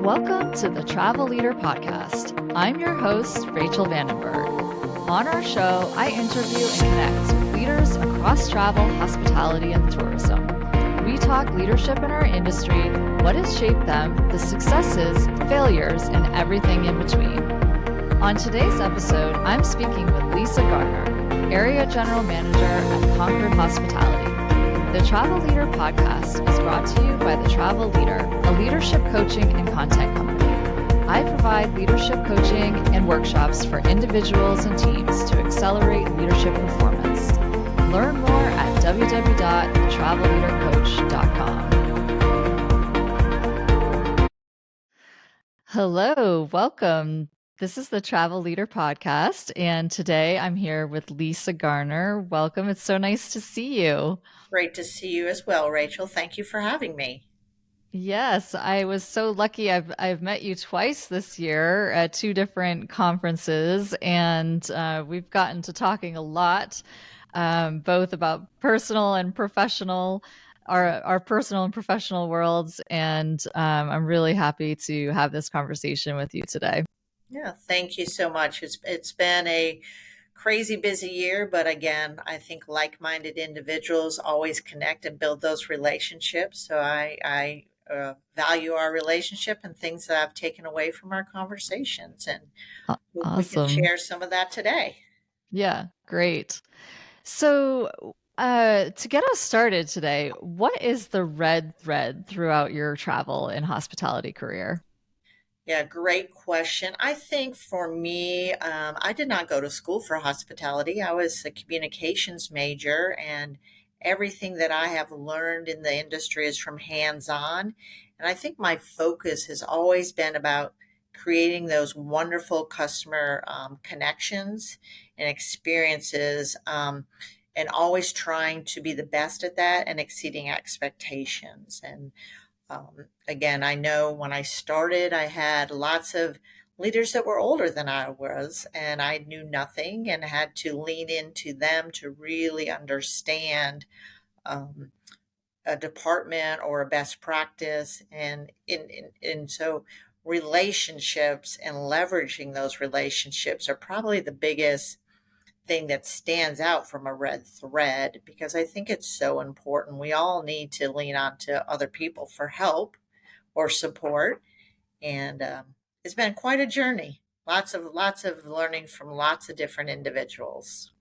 Welcome to the Travel Leader Podcast. I'm your host, Rachel Vandenberg. On our show, I interview and connect with leaders across travel, hospitality, and tourism. We talk leadership in our industry, what has shaped them, the successes, failures, and everything in between. On today's episode, I'm speaking with Lisa Garner, Area General Manager at Concord Hospitality. The Travel Leader Podcast is brought to you by The Travel Leader, a leadership coaching and content company. I provide leadership coaching and workshops for individuals and teams to accelerate leadership performance. Learn more at www.travelleadercoach.com. Hello, welcome. This is the Travel Leader Podcast, and today I'm here with Lisa Garner. Welcome. It's so nice to see you. Great to see you as well, Rachel. Thank you for having me. Yes, I was so lucky. I've met you twice this year at two different conferences, and we've gotten to talking a lot, both about personal and professional, our personal and professional worlds. And I'm really happy to have this conversation with you today. Yeah, thank you so much. It's been a crazy busy year, but again, I think like-minded individuals always connect and build those relationships. So I value our relationship and things that I've taken away from our conversations, and hope we can Awesome. share some of that today. Yeah, great. So, to get us started today, what is the red thread throughout your travel and hospitality career? Yeah, great question. I think for me, I did not go to school for hospitality. I was a communications major, and everything that I have learned in the industry is from hands-on. And I think my focus has always been about creating those wonderful customer connections and experiences, and always trying to be the best at that and exceeding expectations. And again, I know when I started, I had lots of leaders that were older than I was, and I knew nothing and had to lean into them to really understand um, a department or a best practice. And so relationships and leveraging those relationships are probably the biggest thing that stands out from a red thread, because I think it's so important. We all need to lean on to other people for help or support, and it's been quite a journey. Lots of learning from lots of different individuals.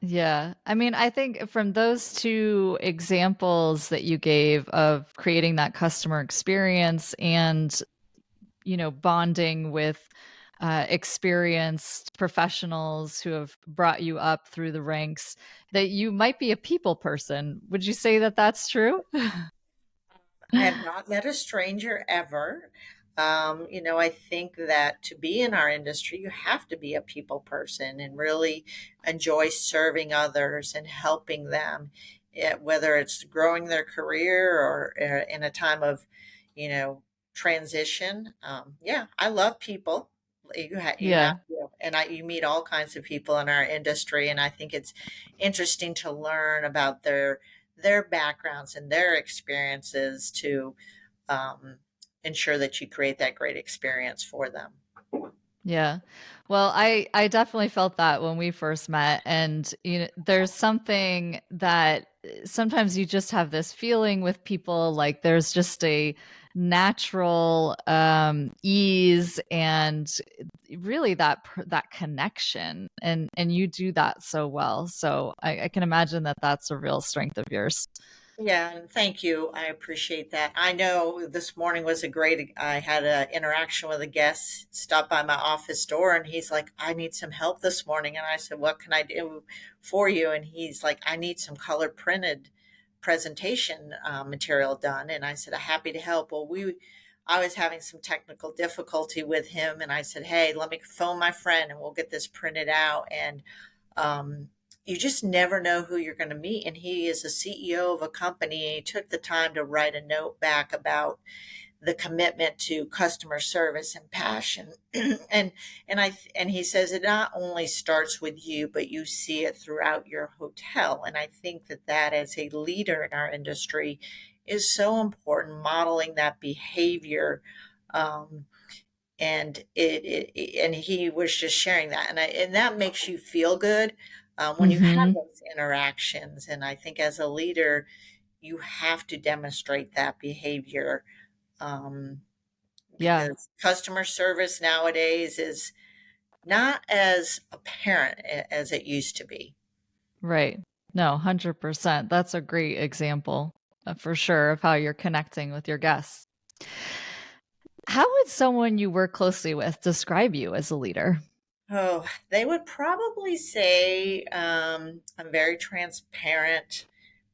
Yeah. I mean, I think from those two examples that you gave of creating that customer experience and, bonding with experienced professionals who have brought you up through the ranks, that you might be a people person. Would you say that that's true? I have not met a stranger ever. I think that to be in our industry, you have to be a people person and really enjoy serving others and helping them, whether it's growing their career or in a time of, you know, transition. Yeah, I love people. You have Yeah. to, and you meet all kinds of people in our industry, and I think it's interesting to learn about their backgrounds and their experiences to um, ensure that you create that great experience for them. Yeah. Well, I definitely felt that when we first met, and there's something that sometimes you just have this feeling with people, like there's just a natural ease and really that connection, and you do that so well. So I can imagine that that's a real strength of yours. Yeah, and thank you. I appreciate that. I know this morning was a great, I had an interaction with a guest stop by my office door, and he's like, I need some help this morning. And I said, what can I do for you? And he's like, I need some color printed presentation material done. And I said, I'm happy to help. I was having some technical difficulty with him, and I said, hey, let me phone my friend and we'll get this printed out. And um, you just never know who you're going to meet. And he is a CEO of a company, and he took the time to write a note back about the commitment to customer service and passion. and and he says it not only starts with you, but you see it throughout your hotel. And I think that as a leader in our industry is so important, modeling that behavior Um, and he was just sharing that, and that makes you feel good when you have Mm-hmm. those interactions. And I think as a leader, you have to demonstrate that behavior, um, Yeah. because customer service nowadays is not as apparent as it used to be. Right. No, 100%. That's a great example for sure of how you're connecting with your guests. How would someone you work closely with describe you as a leader? Oh, they would probably say I'm very transparent.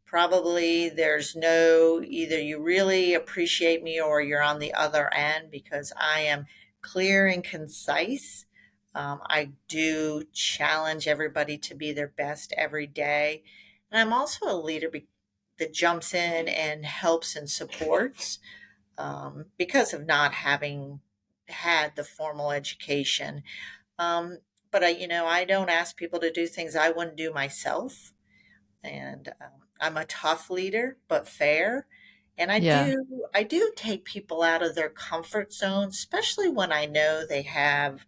Probably there's no either you really appreciate me or you're on the other end, because I am clear and concise. I do challenge everybody to be their best every day. And I'm also a leader that jumps in and helps and supports, because of not having had the formal education. Um, but I don't ask people to do things I wouldn't do myself. And I'm a tough leader, but fair. And I Yeah. do, I do take people out of their comfort zone, especially when I know they have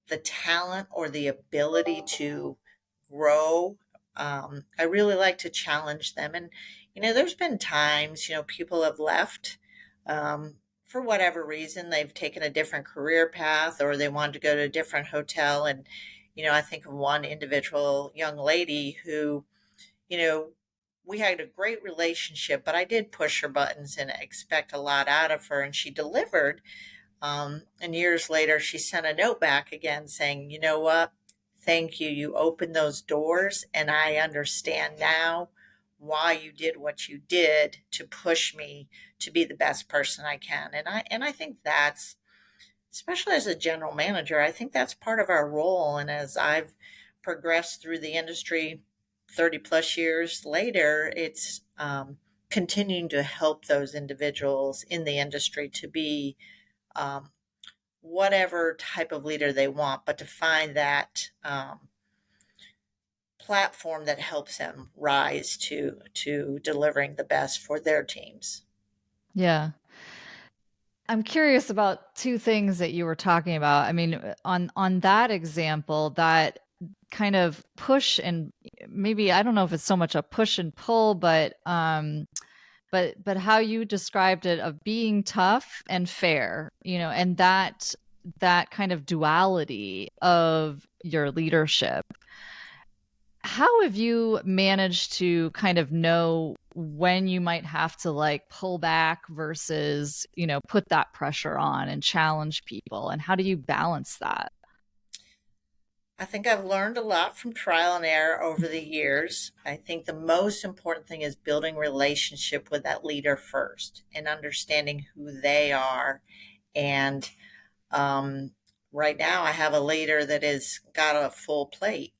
the talent or the ability to grow. I really like to challenge them. And, there's been times, people have left for whatever reason. They've taken a different career path or they wanted to go to a different hotel. And, I think of one individual young lady who, you know, we had a great relationship, but I did push her buttons and expect a lot out of her, and she delivered. And years later, she sent a note back again saying, you know what? Thank you. You opened those doors, and I understand now why you did what you did to push me to be the best person I can. And I think that's, especially as a general manager, I think that's part of our role. And as I've progressed through the industry 30 plus years later, it's continuing to help those individuals in the industry to be um, whatever type of leader they want, but to find that platform that helps them rise to delivering the best for their teams. Yeah. I'm curious about two things that you were talking about. I mean, on that example, that kind of push and maybe I don't know if it's so much a push and pull, but how you described it of being tough and fair, and that kind of duality of your leadership. How have you managed to kind of know when you might have to like pull back versus, put that pressure on and challenge people? And how do you balance that? I think I've learned a lot from trial and error over the years. I think the most important thing is building relationship with that leader first and understanding who they are. And um, right now, I have a leader that has got a full plate.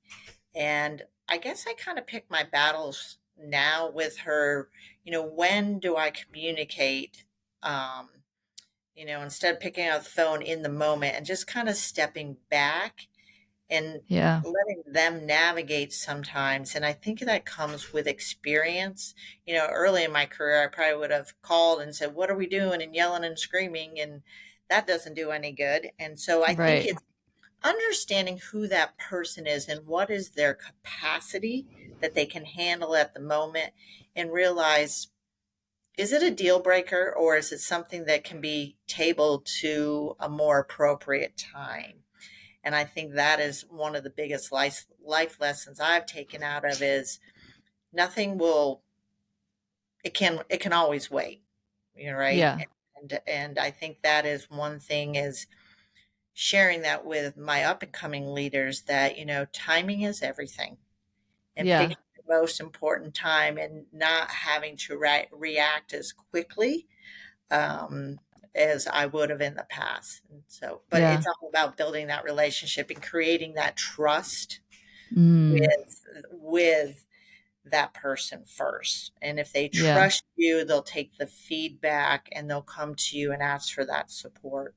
And I guess I kind of pick my battles now with her. When do I communicate? Um, instead of picking up the phone in the moment and just kind of stepping back and Yeah. letting them navigate sometimes. And I think that comes with experience. Early in my career, I probably would have called and said, "What are we doing?" and yelling and screaming. And that doesn't do any good. And so I think Right. it's understanding who that person is and what is their capacity that they can handle at the moment, and realize, is it a deal breaker or is it something that can be tabled to a more appropriate time? And I think that is one of the biggest life lessons I've taken out of is nothing will, it can always wait. Right. Yeah. And I think that is one thing, is sharing that with my up and coming leaders, that timing is everything, and Yeah. picking the most important time and not having to react as quickly um, as I would have in the past. And so, but Yeah. it's all about building that relationship and creating that trust Mm, with that person first. And if they yeah. trust you, they'll take the feedback and they'll come to you and ask for that support.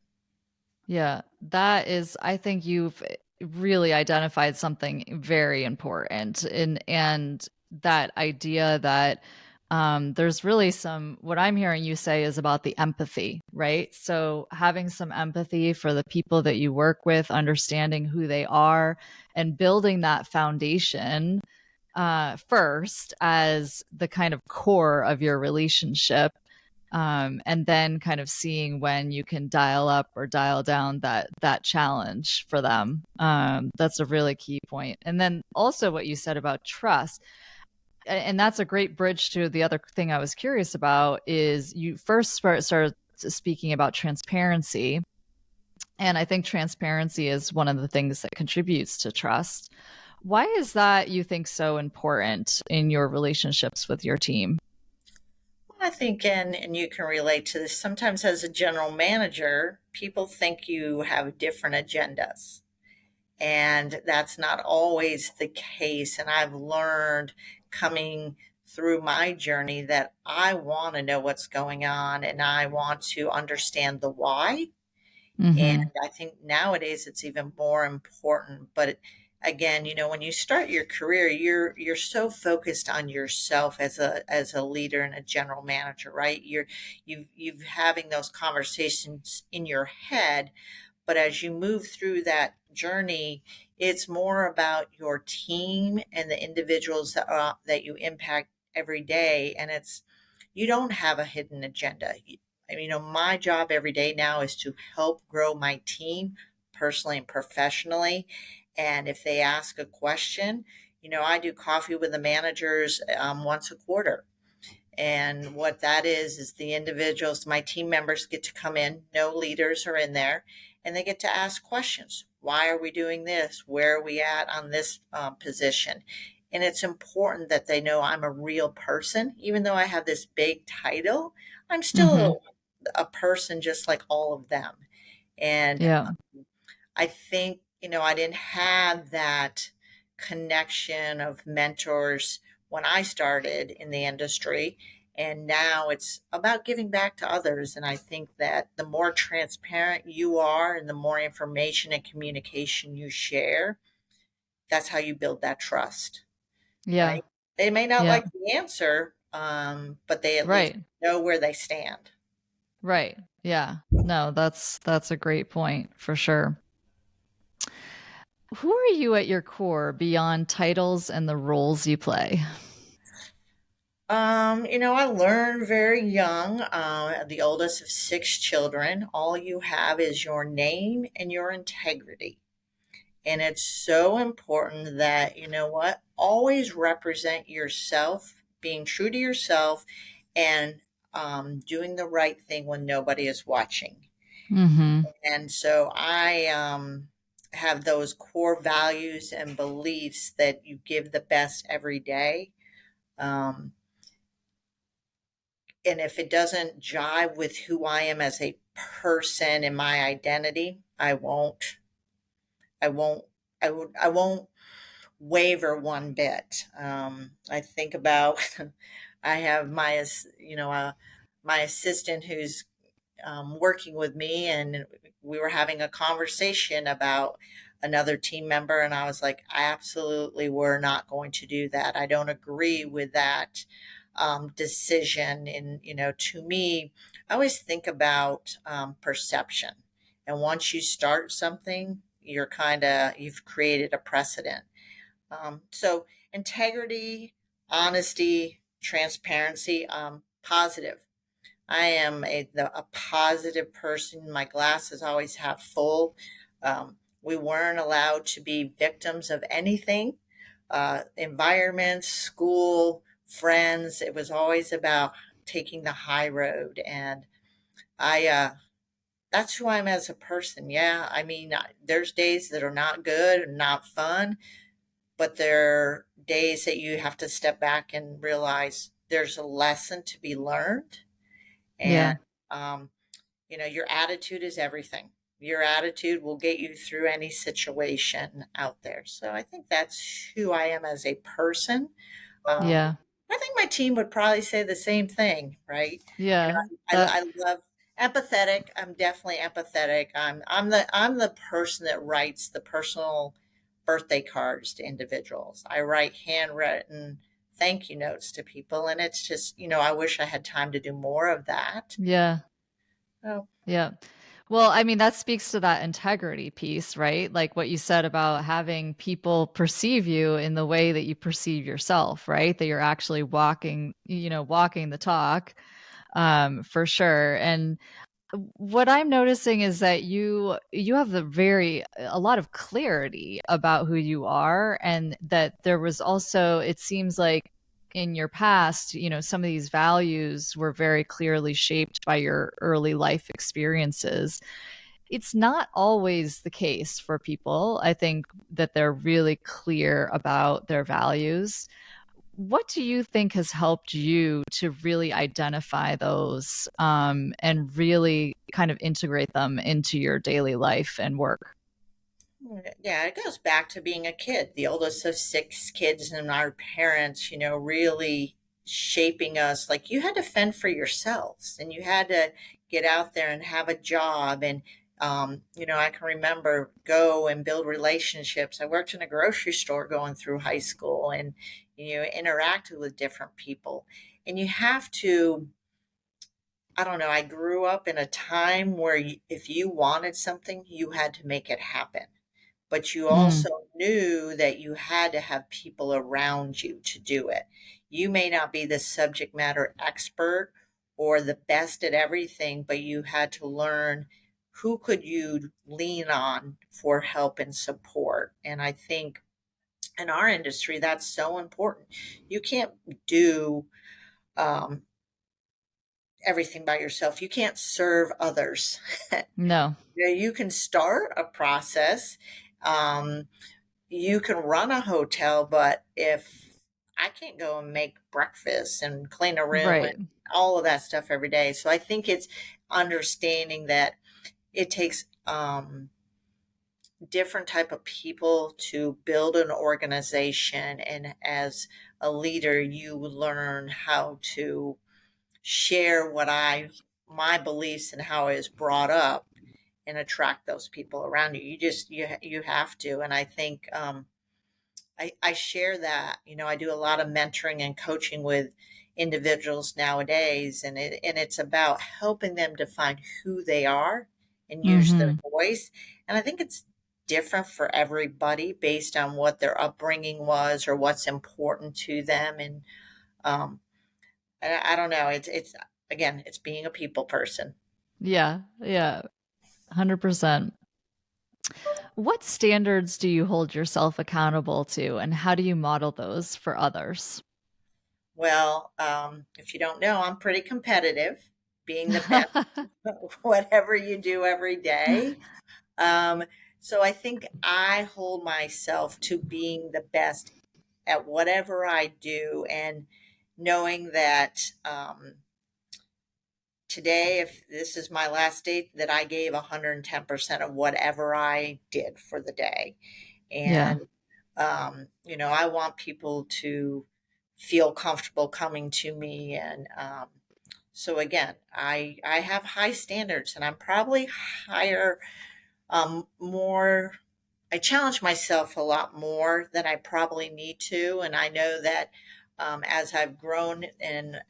Yeah. That is, I think you've really identified something very important. And that idea that there's really what I'm hearing you say is about the empathy, right? So having some empathy for the people that you work with, understanding who they are, and building that foundation first as the kind of core of your relationship. And then kind of seeing when you can dial up or dial down that challenge for them. That's a really key point. And then also what you said about trust, and that's a great bridge to the other thing I was curious about, is you first started speaking about transparency. And I think transparency is one of the things that contributes to trust. Why is that, you think, so important in your relationships with your team? I think, and you can relate to this, sometimes as a general manager, people think you have different agendas. And that's not always the case. And I've learned coming through my journey that I want to know what's going on and I want to understand the why. And Mm-hmm. I think nowadays it's even more important. But again, when you start your career, you're so focused on yourself as a leader and a general manager, right? You've having those conversations in your head, but as you move through that journey, it's more about your team and the individuals that you impact every day. And you don't have a hidden agenda. I mean, my job every day now is to help grow my team personally and professionally. And if they ask a question, I do coffee with the managers once a quarter. And what that is the individuals, my team members get to come in, no leaders are in there, and they get to ask questions. Why are we doing this? Where are we at on this position? And it's important that they know I'm a real person. Even though I have this big title, I'm Mm-hmm. still a person just like all of them. And Yeah. I think, I didn't have that connection of mentors when I started in the industry. And now it's about giving back to others. And I think that the more transparent you are and the more information and communication you share, that's how you build that trust, Yeah. right? They may not Yeah. like the answer, but they at least Right. know where they stand. Right. Yeah. No, that's a great point for sure. Who are you at your core beyond titles and the roles you play? I learned very young, the oldest of six children. All you have is your name and your integrity. And it's so important that, always represent yourself, being true to yourself, and doing the right thing when nobody is watching. Mm-hmm. And so I have those core values and beliefs that you give the best every day. Um, and if it doesn't jive with who I am as a person and my identity, I won't, I won't waver one bit. I think about, I have my assistant who's working with me, and we were having a conversation about another team member, and I was like, absolutely, we're not going to do that. I don't agree with that decision. And to me, I always think about perception. And once you start something, you've created a precedent. So integrity, honesty, transparency, positive. I am a positive person. My glass is always half full. We weren't allowed to be victims of anything, environments, school, friends. It was always about taking the high road. And that's who I'm as a person. Yeah. I mean, there's days that are not good and not fun, but there are days that you have to step back and realize there's a lesson to be learned. And, Yeah. um, your attitude is everything. Your attitude will get you through any situation out there. So I think that's who I am as a person. Um, Yeah. I think my team would probably say the same thing, right? You know, Yeah. That I love empathetic. I'm definitely empathetic. I'm the person that writes the personal birthday cards to individuals. I write handwritten thank you notes to people. And it's just, I wish I had time to do more of that. Yeah. Oh, Yeah. Well, I mean, that speaks to that integrity piece, right? Like what you said about having people perceive you in the way that you perceive yourself, right? That you're actually walking the talk, for sure. And what I'm noticing is that you have a lot of clarity about who you are, and that there was also, it seems like in your past, some of these values were very clearly shaped by your early life experiences. It's not always the case for people. I think that they're really clear about their values. What do you think has helped you to really identify those, and really kind of integrate them into your daily life and work? yeah, it goes back to being a kid, the oldest of six kids, and our parents, really shaping us. Like you had to fend for yourselves and you had to get out there and have a job. And, I can remember go and build relationships. I worked in a grocery store going through high school and, interacted with different people. And you have to, I don't know, I grew up in a time where if you wanted something, you had to make it happen, but you Mm, also knew that you had to have people around you to do it. You may not be the subject matter expert or the best at everything, but you had to learn who could you lean on for help and support. And I think in our industry, that's so important. You can't do um, everything by yourself. You can't serve others. no, You can start a process. Um, you can run a hotel, but if I can't go and make breakfast and clean a room and right. all of that stuff every day. So I think it's understanding that it takes different type of people to build an organization, and as a leader you learn how to share my beliefs and how I was brought up and attract those people around you. You have to. And I think I share that. I do a lot of mentoring and coaching with individuals nowadays, and it's about helping them define who they are and use their Hmm. voice. And I think it's different for everybody based on what their upbringing was or what's important to them. And um, I don't know. It's again, it's being a people person. Yeah, yeah, 100%. What standards do you hold yourself accountable to, and how do you model those for others? Well, if you don't know, I'm pretty competitive, being the best whatever you do every day. Um, so I think I hold myself to being the best at whatever I do, and knowing that today, if this is my last day, that I gave 110% of whatever I did for the day. Yeah. And, I want people to feel comfortable coming to me. And so again, I have high standards, and I'm probably higher, more. I challenge myself a lot more than I probably need to. And I know that as I've grown and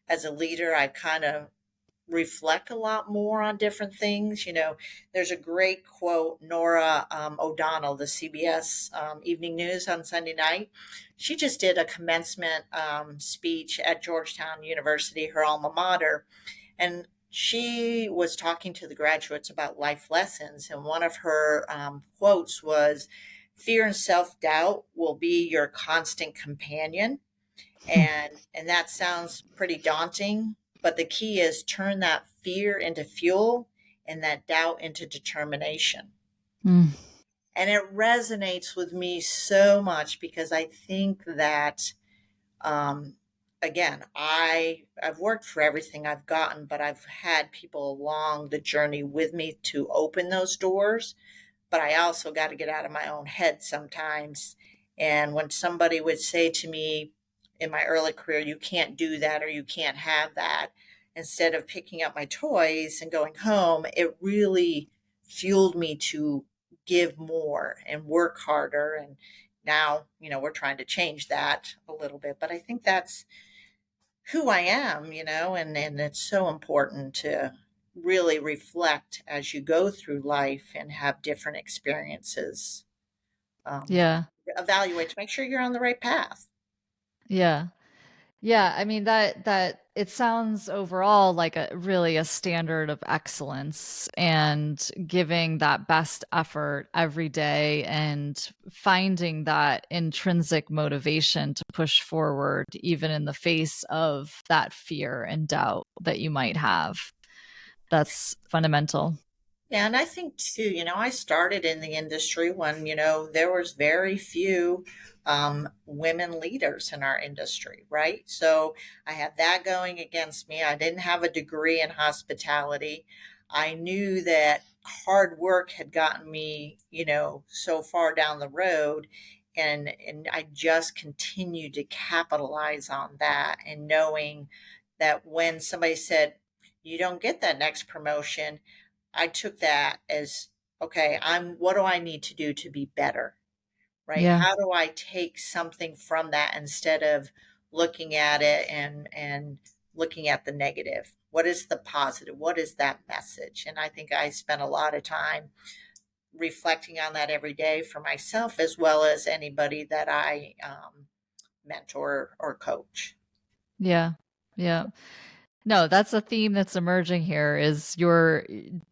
as a leader, I kind of reflect a lot more on different things. There's a great quote, Nora O'Donnell, the CBS Evening News on Sunday night. She just did a commencement speech at Georgetown University, her alma mater, and she was talking to the graduates about life lessons. And one of her quotes was, "Fear and self doubt will be your constant companion." And that sounds pretty daunting, but the key is turn that fear into fuel and that doubt into determination. Mm, And it resonates with me so much because I think that um, again, I've worked for everything I've gotten, but I've had people along the journey with me to open those doors. But I also got to get out of my own head sometimes. And when somebody would say to me in my early career, "You can't do that," or "You can't have that," instead of picking up my toys and going home, it really fueled me to give more and work harder. And Now, we're trying to change that a little bit, but I think that's who I am, and it's so important to really reflect as you go through life and have different experiences. Um, Yeah. Evaluate to make sure you're on the right path. Yeah. Yeah, I mean that it sounds overall like a really a standard of excellence and giving that best effort every day and finding that intrinsic motivation to push forward even in the face of that fear and doubt that you might have. That's fundamental. Yeah, and I think too, I started in the industry when, there was very few women leaders in our industry, right? So I had that going against me. I didn't have a degree in hospitality. I knew that hard work had gotten me, so far down the road. And I just continued to capitalize on that and knowing that when somebody said, you don't get that next promotion, I took that as, okay, what do I need to do to be better? Right? Yeah. How do I take something from that instead of looking at it and looking at the negative? What is the positive? What is that message? And I think I spent a lot of time reflecting on that every day for myself as well as anybody that I mentor or coach. Yeah. Yeah. No, that's a theme that's emerging here is your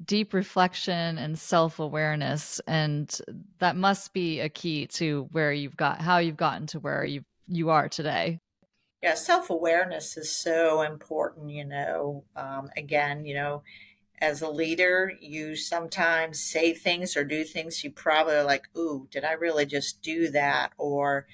deep reflection and self-awareness, and that must be a key to where how you've gotten to where you are today. Yeah, self awareness is so important. Again, as a leader, you sometimes say things or do things you probably are like, ooh, did I really just do that? Or,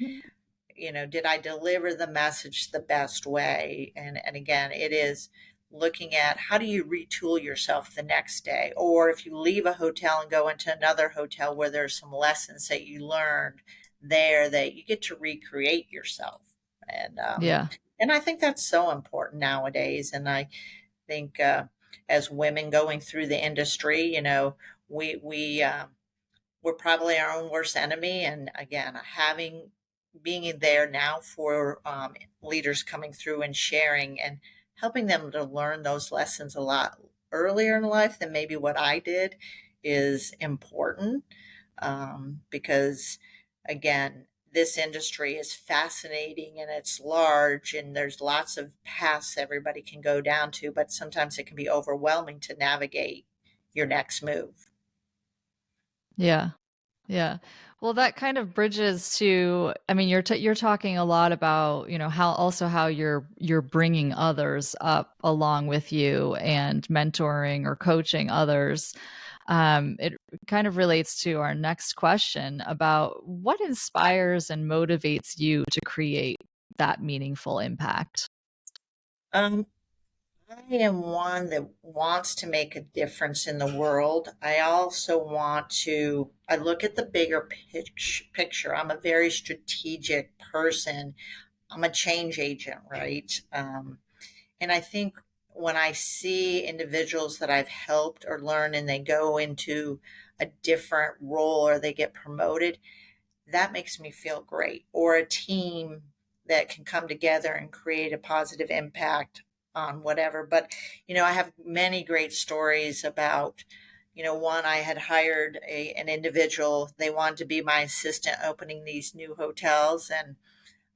did I deliver the message the best way? And again, it is looking at how do you retool yourself the next day? Or if you leave a hotel and go into another hotel where there's some lessons that you learned there that you get to recreate yourself. And, um, Yeah. and I think that's so important nowadays. And I think as women going through the industry, we we're probably our own worst enemy. And again, having being in there now for leaders coming through and sharing and helping them to learn those lessons a lot earlier in life than maybe what I did is important because again, this industry is fascinating and it's large and there's lots of paths everybody can go down to, but sometimes it can be overwhelming to navigate your next move. Yeah. Yeah. Well, that kind of bridges to, I mean, you're talking a lot about, how you're bringing others up along with you and mentoring or coaching others. It kind of relates to our next question about what inspires and motivates you to create that meaningful impact. Um, I am one that wants to make a difference in the world. I also I look at the bigger picture. I'm a very strategic person. I'm a change agent, right? And I think when I see individuals that I've helped or learned and they go into a different role or they get promoted, that makes me feel great. Or a team that can come together and create a positive impact on whatever. But, I have many great stories about, one, I had hired an individual, they wanted to be my assistant opening these new hotels. And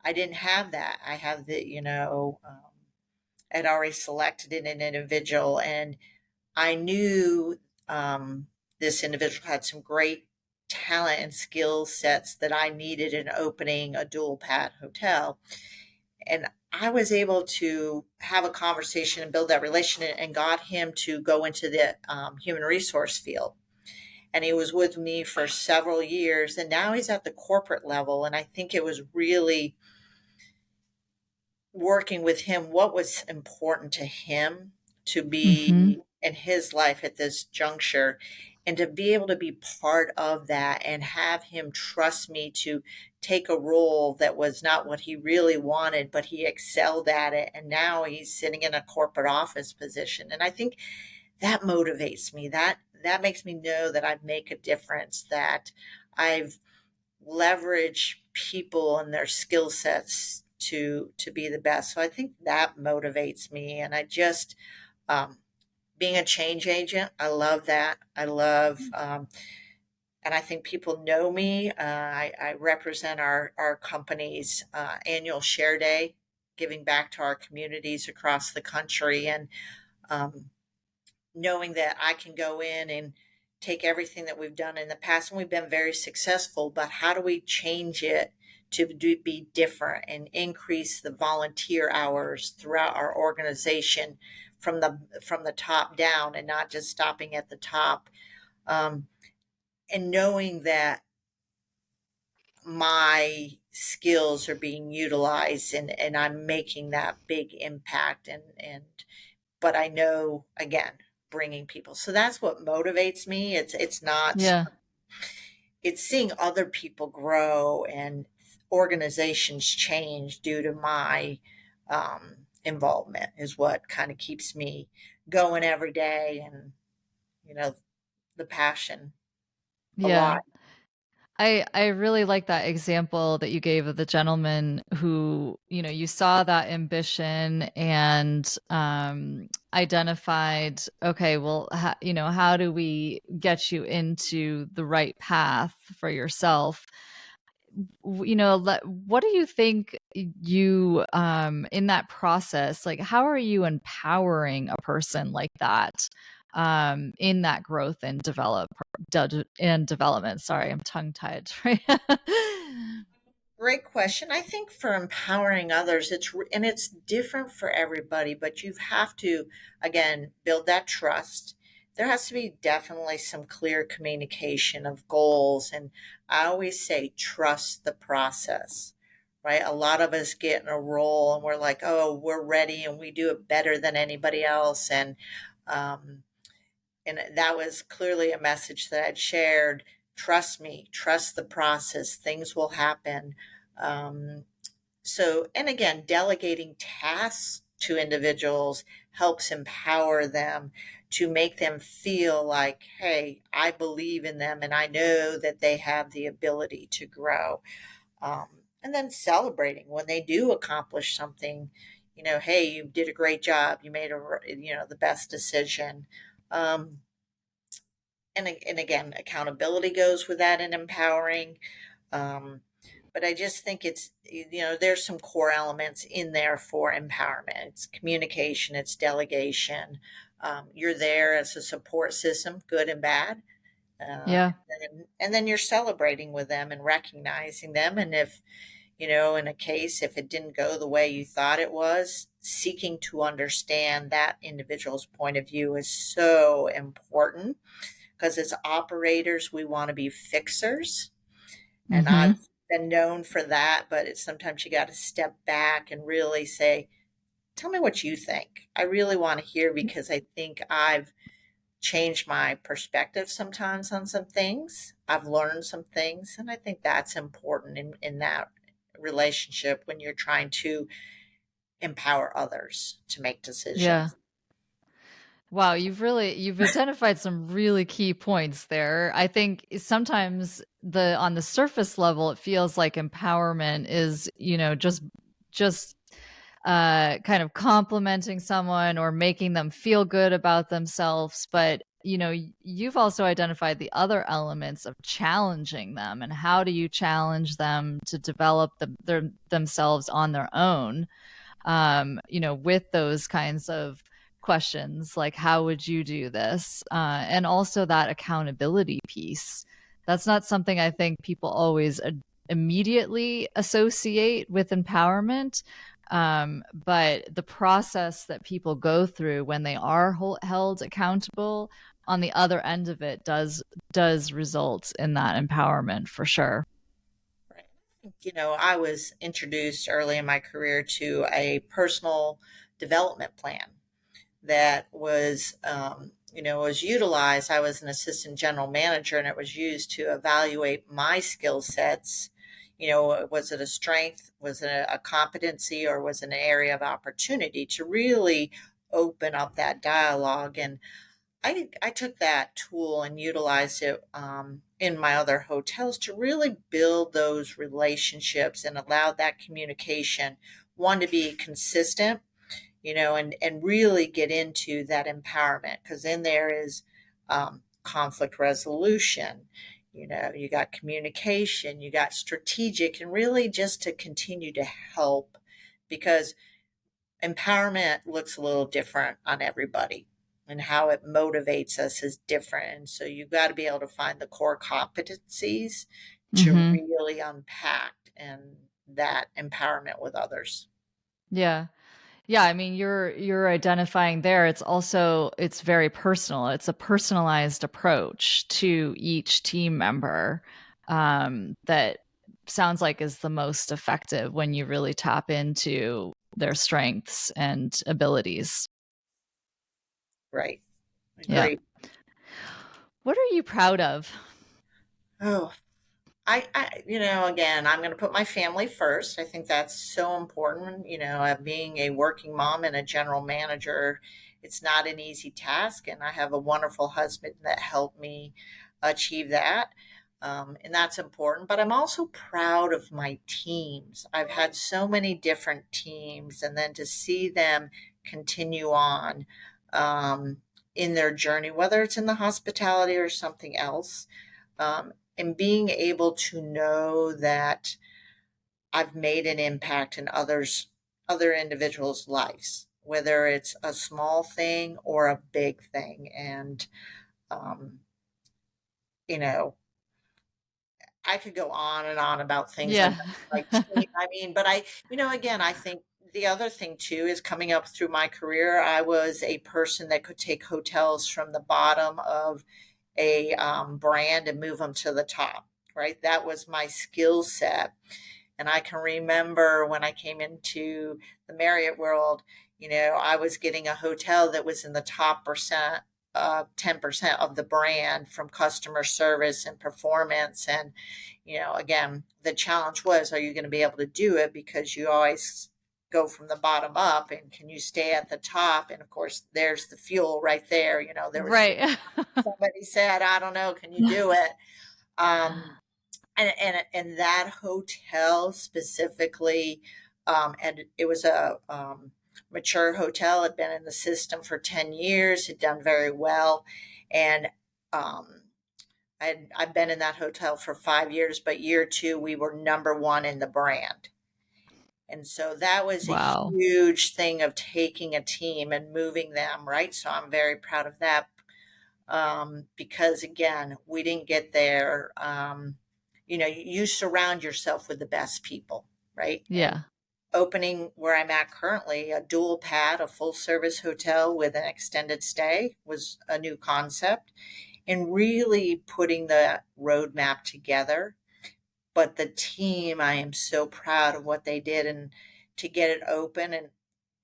I didn't have that. I have I'd already selected an individual and I knew this individual had some great talent and skill sets that I needed in opening a dual pad hotel. And I was able to have a conversation and build that relationship and got him to go into the human resource field. And he was with me for several years. And now he's at the corporate level. And I think it was really working with him what was important to him to Hmm. be in his life at this juncture and to be able to be part of that and have him trust me to take a role that was not what he really wanted but he excelled at it and now he's sitting in a corporate office position and I think that motivates me that makes me know that I make a difference that I've leveraged people and their skill sets to be the best. So I think that motivates me. And I just um, being a change agent, I love that. I love and I think people know me. I represent our company's annual share day, giving back to our communities across the country, and um, knowing that I can go in and take everything that we've done in the past, and we've been very successful, but how do we change it to be different and increase the volunteer hours throughout our organization from the top down, and not just stopping at the top, um, and knowing that my skills are being utilized, and I'm making that big impact, and but I know, again, bringing people. So that's what motivates me. It's not, Yeah. it's seeing other people grow and organizations change due to my involvement is what kind of keeps me going every day, and you know the passion Yeah. alive. I really like that example that you gave of the gentleman who, you saw that ambition and identified, okay, well, how do we get you into the right path for yourself? What do you think you in that process, like how are you empowering a person like that in that growth and development? Sorry, I'm tongue tied. Right. Great question. I think for empowering others, and it's different for everybody, but you have to, again, build that trust. There has to be definitely some clear communication of goals. And I always say, trust the process, right? A lot of us get in a role and we're like, oh, we're ready and we do it better than anybody else. Um, and that was clearly a message that I'd shared. Trust me, trust the process, things will happen. um, and again, delegating tasks to individuals helps empower them, to make them feel like, hey, I believe in them and I know that they have the ability to grow. um, and then celebrating when they do accomplish something. Hey, you did a great job, you made the best decision. um, and again, accountability goes with that, and empowering. um, but I just think there's some core elements in there for empowerment. It's communication, it's delegation. You're there as a support system, good and bad. Yeah. And then you're celebrating with them and recognizing them. And if, in a case, if it didn't go the way you thought it was, seeking to understand that individual's point of view is so important, because as operators, we want to be fixers. And Hmm. I've been known for that, but it's sometimes you got to step back and really say, tell me what you think. I really want to hear, because I think I've changed my perspective sometimes on some things. I've learned some things, and I think that's important in that relationship when you're trying to empower others to make Yeah. decisions. Wow, you've identified some really key points there. I think sometimes the on the surface level it feels like empowerment is, just kind of complimenting someone or making them feel good about themselves, but you've also identified the other elements of challenging them, and how do you challenge them to develop themselves on their own, with those kinds of questions like, how would you do this? And also that accountability piece. That's not something I think people always immediately associate with empowerment. But the process that people go through when they are held accountable on the other end of it does result in that empowerment for sure. Right. I was introduced early in my career to a personal development plan that was utilized. I was an assistant general manager, and it was used to evaluate my skill sets. Was it a strength? Was it a competency? Or was it an area of opportunity to really open up that dialogue? And I took that tool and utilized it in my other hotels to really build those relationships and allow that communication, one, to be consistent, and really get into that empowerment, because in there is conflict resolution, you got communication, you got strategic, and really just to continue to help, because empowerment looks a little different on everybody, and how it motivates us is different. And so you've got to be able to find the core competencies to Mm-hmm. really unpack and that empowerment with others. Yeah. Yeah, I mean, you're identifying there. It's very personal. It's a personalized approach to each team member that sounds like is the most effective when you really tap into their strengths and abilities. Right. Yeah. Agreed. What are you proud of? Oh, again, I'm going to put my family first. I think that's so important. Being a working mom and a general manager, it's not an easy task. And I have a wonderful husband that helped me achieve that. And that's important. But I'm also proud of my teams. I've had so many different teams, and then to see them continue on um, in their journey, whether it's in the hospitality or something else. And being able to know that I've made an impact in other individuals' lives, whether it's a small thing or a big thing. And um, you know, I could go on and on about things I've Yeah. done with my team. I mean, but again, I think the other thing too is, coming up through my career, I was a person that could take hotels from the bottom of a brand and move them to the top, right? That was my skill set. And I can remember when I came into the Marriott world, I was getting a hotel that was in the top 10% of the brand, from customer service and performance. And, again, the challenge was, are you going to be able to do it? Because you always go from the bottom up, and can you stay at the top? And of course, there's the fuel right there. There was Right. somebody said, I don't know, can you do it? Um, and that hotel specifically, and it was a mature hotel, had been in the system for 10 years, had done very well. And um, I've been in that hotel for 5 years, but year two, we were number one in the brand. And so that was a Wow. huge thing of taking a team and moving them, right? So I'm very proud of that, because again, we didn't get there. You surround yourself with the best people, right? And Yeah. opening where I'm at currently, a dual pad, a full service hotel with an extended stay, was a new concept, and really putting the roadmap together. But the team, I am so proud of what they did, and to get it open. And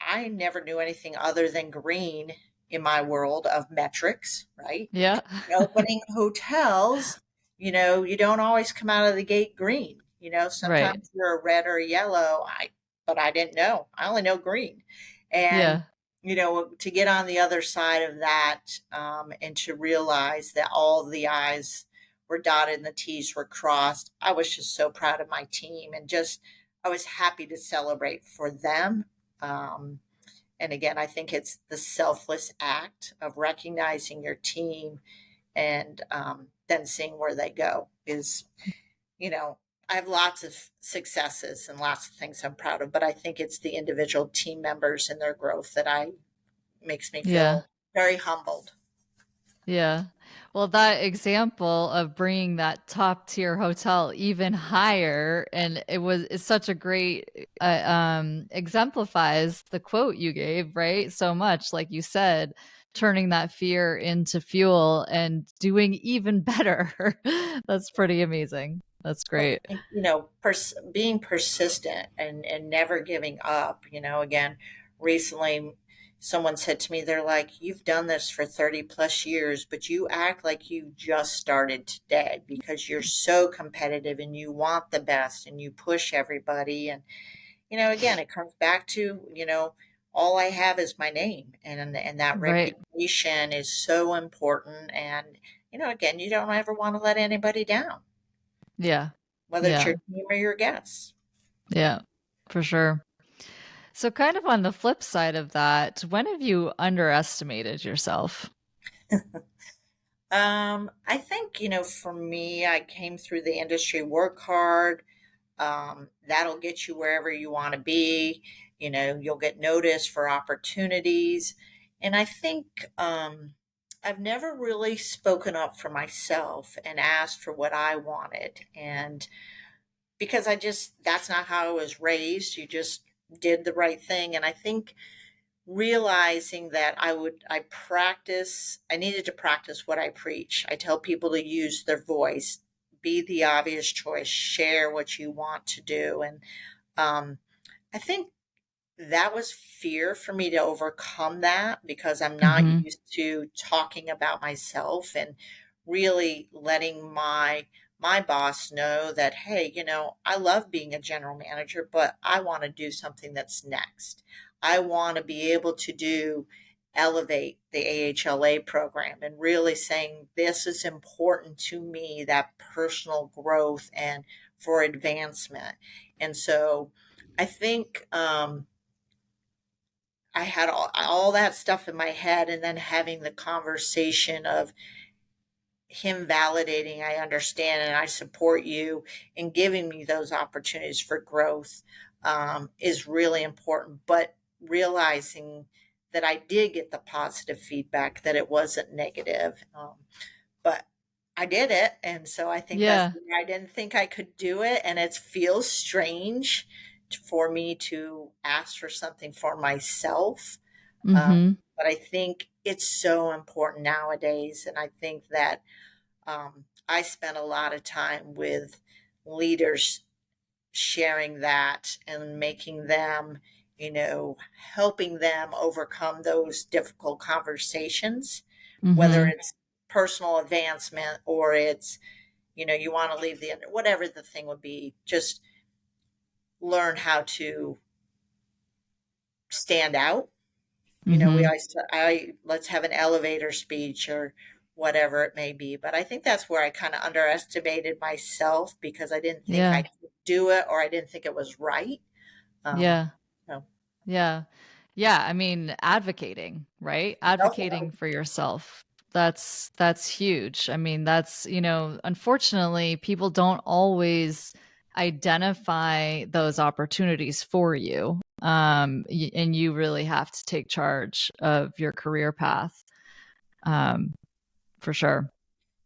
I never knew anything other than green in my world of metrics, right? Yeah. Opening hotels, you don't always come out of the gate green. Right. Sometimes you're a red or a yellow. But I didn't know. I only know green. And Yeah. to get on the other side of that, and to realize that all the I's were dotted and the T's were crossed, I was just so proud of my team, and just I was happy to celebrate for them. Um, and again, I think it's the selfless act of recognizing your team, and then seeing where they go is, you know, I have lots of successes and lots of things I'm proud of, but I think it's the individual team members and their growth that I makes me Yeah. feel very humbled. Yeah. Well, that example of bringing that top tier hotel even higher, and it's such a great exemplifies the quote you gave, right? So much, like you said, turning that fear into fuel and doing even better. That's pretty amazing. That's I great. think, being persistent and never giving up. Again, recently someone said to me, they're like, you've done this for 30 plus years, but you act like you just started today, because you're so competitive and you want the best and you push everybody. And, again, it comes back to, all I have is my name, and that Right. reputation is so important. And again, you don't ever want to let anybody down, Yeah. whether it's Yeah. your team or your guests. Yeah. For sure. So, kind of on the flip side of that, when have you underestimated yourself? I think, for me, I came through the industry, work hard. That'll get you wherever you want to be. You'll get noticed for opportunities. And I think I've never really spoken up for myself and asked for what I wanted. And because that's not how I was raised. You just did the right thing. And I think realizing that I needed to practice what I preach. I tell people to use their voice, be the obvious choice, share what you want to do. And um, I think that was fear for me to overcome that because I'm not Mm-hmm. used to talking about myself and really letting my boss know that, hey, I love being a general manager, but I want to do something that's next. I want to be able to elevate the AHLA program and really saying this is important to me, that personal growth and for advancement. And so I think I had all that stuff in my head, and then having the conversation of him validating, I understand and I support you, and giving me those opportunities for growth is really important. But realizing that I did get the positive feedback, that it wasn't negative. But I did it. And so I think that's Yeah. where I didn't think I could do it. And it feels strange for me to ask for something for myself. Um, Mm-hmm. but I think it's so important nowadays. And I think that I spent a lot of time with leaders sharing that and making them, helping them overcome those difficult conversations, whether Mm-hmm. it's personal advancement or it's, you want to leave whatever the thing would be, just learn how to stand out. We Mm-hmm. always, let's have an elevator speech or whatever it may be. But I think that's where I kind of underestimated myself because I didn't think I Yeah. could do it or I didn't think it was right. Um, Yeah. so Yeah. Yeah, I mean, advocating, right? self, Advocating for yourself. That's huge. I mean, unfortunately, people don't always identify those opportunities for you. And you really have to take charge of your career path. Um, for sure.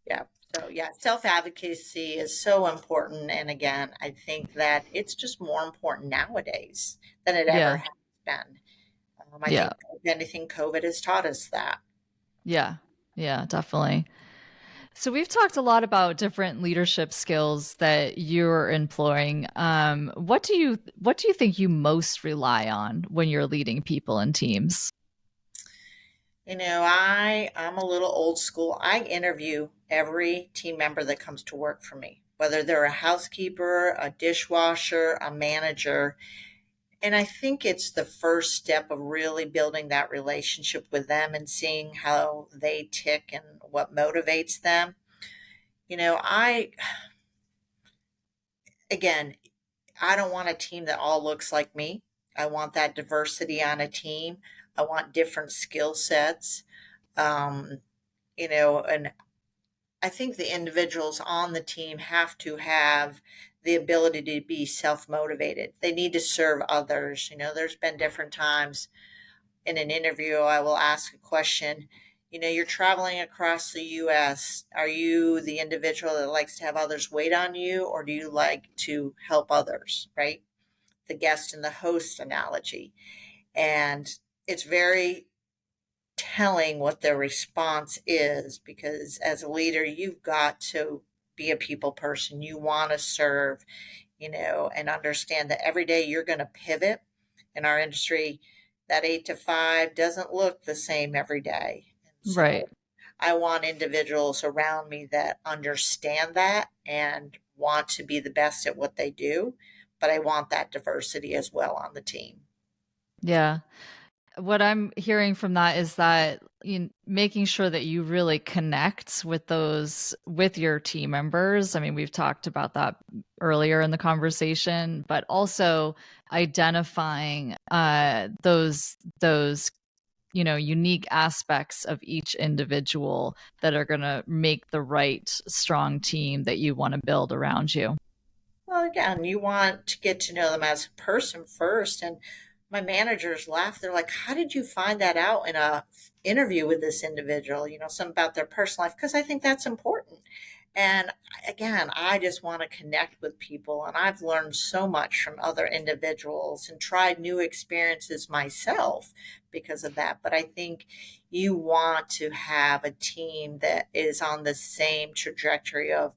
yeah. So yeah, self advocacy is so important. And again, I think that it's just more important nowadays than it ever Yeah. has been. I Yeah. think if anything, COVID has taught us that. Yeah. Yeah, definitely. So we've talked a lot about different leadership skills that you're employing. What do you think you most rely on when you're leading people and teams? I'm a little old school. I interview every team member that comes to work for me, whether they're a housekeeper, a dishwasher, a manager. And I think it's the first step of really building that relationship with them and seeing how they tick and what motivates them. I, again, I don't want a team that all looks like me. I want that diversity on a team. I want different skill sets. Um, and I think the individuals on the team have to have the ability to be self motivated. They need to serve others. There's been different times in an interview, I will ask a question. You're traveling across the US. Are you the individual that likes to have others wait on you, or do you like to help others, right? The guest and the host analogy. And it's very telling what their response is because as a leader, you've got to be a people person. You want to serve, and understand that every day you're going to pivot. In our industry, that 8 to 5 doesn't look the same every day. And Right. so I want individuals around me that understand that and want to be the best at what they do. But I want that diversity as well on the team. Yeah. What I'm hearing from that is that making sure that you really connect with your team members. I mean, we've talked about that earlier in the conversation, but also identifying those unique aspects of each individual that are going to make the right strong team that you want to build around you. Well, again, you want to get to know them as a person first. And my managers laugh. They're like, "How did you find that out in a interview with this individual? Something about their personal life?" Because I think that's important. And again, I just want to connect with people. And I've learned so much from other individuals and tried new experiences myself because of that. But I think you want to have a team that is on the same trajectory of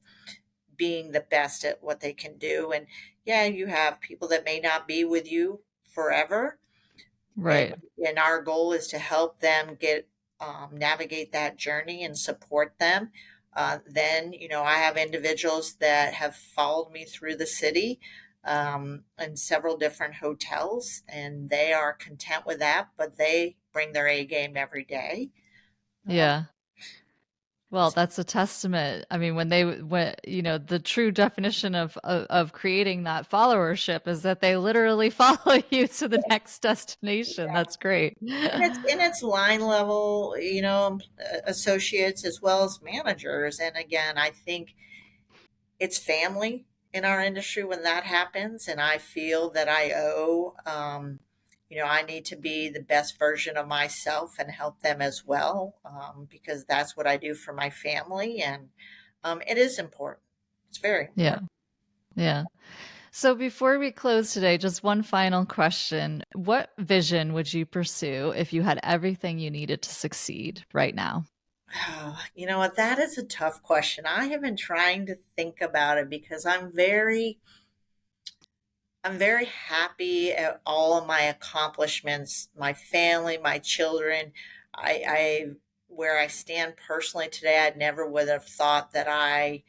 being the best at what they can do. And yeah, you have people that may not be with you forever. And, Right. and our goal is to help them navigate that journey and support them. Then, I have individuals that have followed me through the city in several different hotels, and they are content with that, but they bring their A game every day. Um, Yeah. Well, that's a testament. I mean, when the true definition of creating that followership is that they literally follow you to the next destination. That's great. and it's line level, associates as well as managers. And again, I think it's family in our industry when that happens. And I feel that I owe, I need to be the best version of myself and help them as well, because that's what I do for my family. And it is important. It's very Yeah. important. Yeah. So before we close today, just one final question. What vision would you pursue if you had everything you needed to succeed right now? Oh, you know what? That is a tough question. I have been trying to think about it because I'm very happy at all of my accomplishments, my family, my children. I where I stand personally today, I never would have thought that I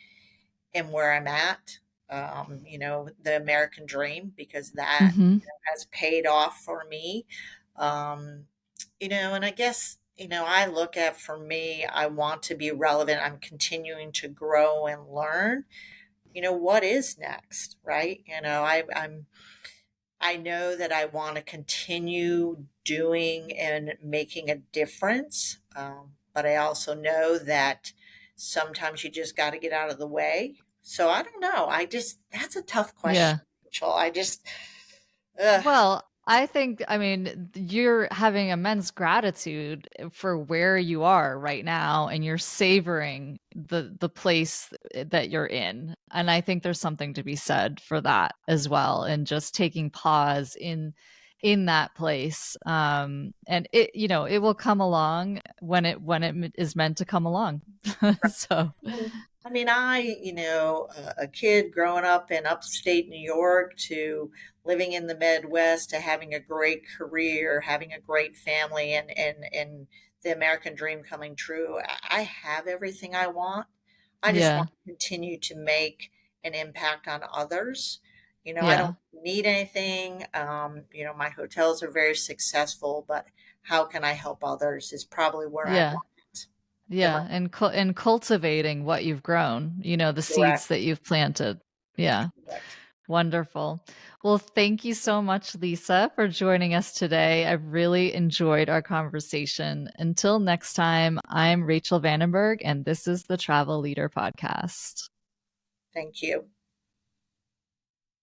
am where I'm at. The American dream, because that Hmm. has paid off for me. And I guess, I look at, for me, I want to be relevant. I'm continuing to grow and learn. What is next, right? I know that I want to continue doing and making a difference. But I also know that sometimes you just got to get out of the way. So I don't know. That's a tough question, Yeah. Rachel. Ugh, Well, I mean, you're having immense gratitude for where you are right now and you're savoring the place that you're in. And I think there's something to be said for that as well, and just taking pause in that place. And it will come along when it is meant to come along. So, I mean, a kid growing up in upstate New York to living in the Midwest to having a great career, having a great family, and the American dream coming true. I have everything I want. I just yeah. want to continue to make an impact on others. I don't Yeah. need anything. My hotels are very successful, but how can I help others is probably where I Yeah. want the most. Yeah, and cultivating what you've grown, the seeds Correct. that you've planted. Yeah, Correct. wonderful. Well, thank you so much, Lisa, for joining us today. I've really enjoyed our conversation. Until next time, I'm Rachel Vandenberg, and this is the Travel Leader Podcast. Thank you.